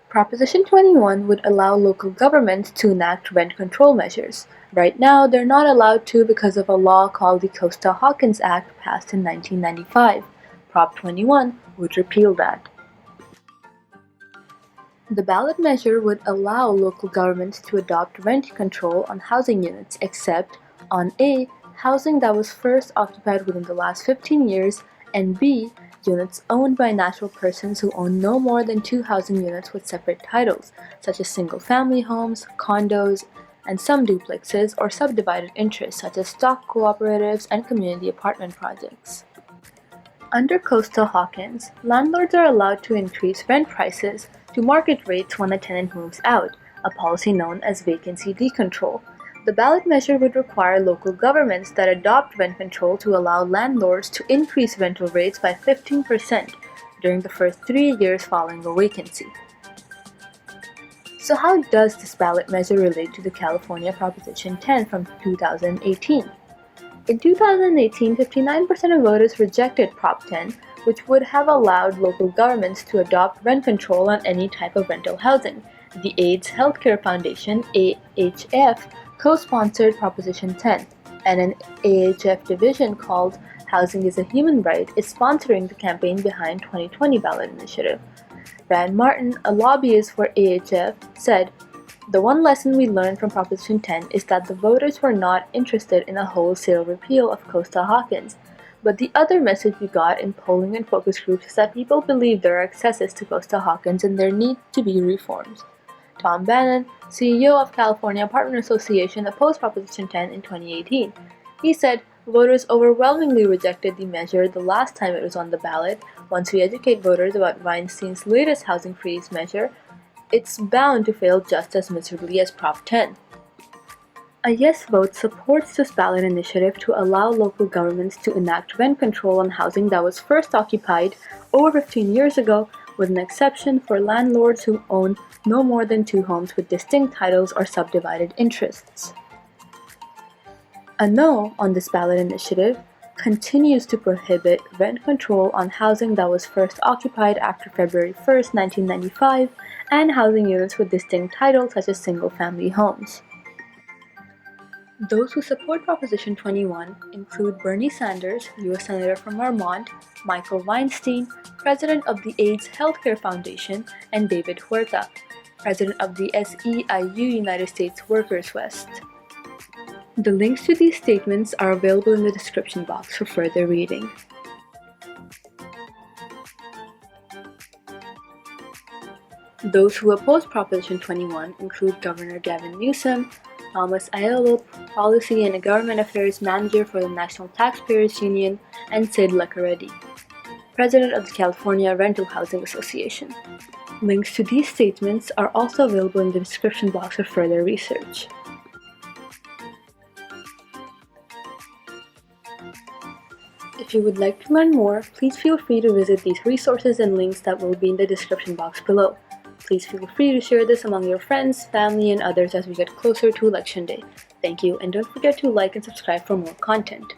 Proposition 21 would allow local governments to enact rent control measures. Right now, they're not allowed to because of a law called the Costa Hawkins Act passed in 1995. Prop 21 would repeal that. The ballot measure would allow local governments to adopt rent control on housing units except on A. housing that was first occupied within the last 15 years, and B. units owned by natural persons who own no more than 2 housing units with separate titles, such as single-family homes, condos, and some duplexes or subdivided interests such as stock cooperatives and community apartment projects. Under Costa Hawkins, landlords are allowed to increase rent prices to market rates when a tenant moves out, a policy known as vacancy decontrol. The ballot measure would require local governments that adopt rent control to allow landlords to increase rental rates by 15% during the first 3 years following a vacancy. So how does this ballot measure relate to the California Proposition 10 from 2018? In 2018, 59% of voters rejected Prop 10, which would have allowed local governments to adopt rent control on any type of rental housing. The AIDS Healthcare Foundation, AHF, co-sponsored Proposition 10, and an AHF division called Housing is a Human Right is sponsoring the campaign behind 2020 ballot initiative. Rand Martin, a lobbyist for AHF, said, "The one lesson we learned from Proposition 10 is that the voters were not interested in a wholesale repeal of Costa Hawkins, but the other message we got in polling and focus groups is that people believe there are excesses to Costa Hawkins and there need to be reforms." Tom Bannon, CEO of California Apartment Association, opposed Proposition 10 in 2018. He said, "Voters overwhelmingly rejected the measure the last time it was on the ballot. Once we educate voters about Weinstein's latest housing freeze measure, it's bound to fail just as miserably as Prop 10. A yes vote supports this ballot initiative to allow local governments to enact rent control on housing that was first occupied over 15 years ago, with an exception for landlords who own no more than 2 homes with distinct titles or subdivided interests. A no on this ballot initiative continues to prohibit rent control on housing that was first occupied after February 1, 1995, and housing units with distinct titles such as single-family homes. Those who support Proposition 21 include Bernie Sanders, U.S. Senator from Vermont, Michael Weinstein, President of the AIDS Healthcare Foundation, and David Huerta, President of the SEIU United States Workers West. The links to these statements are available in the description box for further reading. Those who oppose Proposition 21 include Governor Gavin Newsom, Thomas Aiello, Policy and Government Affairs Manager for the National Taxpayers Union, and Sid Leccaredi, President of the California Rental Housing Association. Links to these statements are also available in the description box for further research. If you would like to learn more, please feel free to visit these resources and links that will be in the description box below. Please feel free to share this among your friends, family, and others as we get closer to Election Day. Thank you, and don't forget to like and subscribe for more content.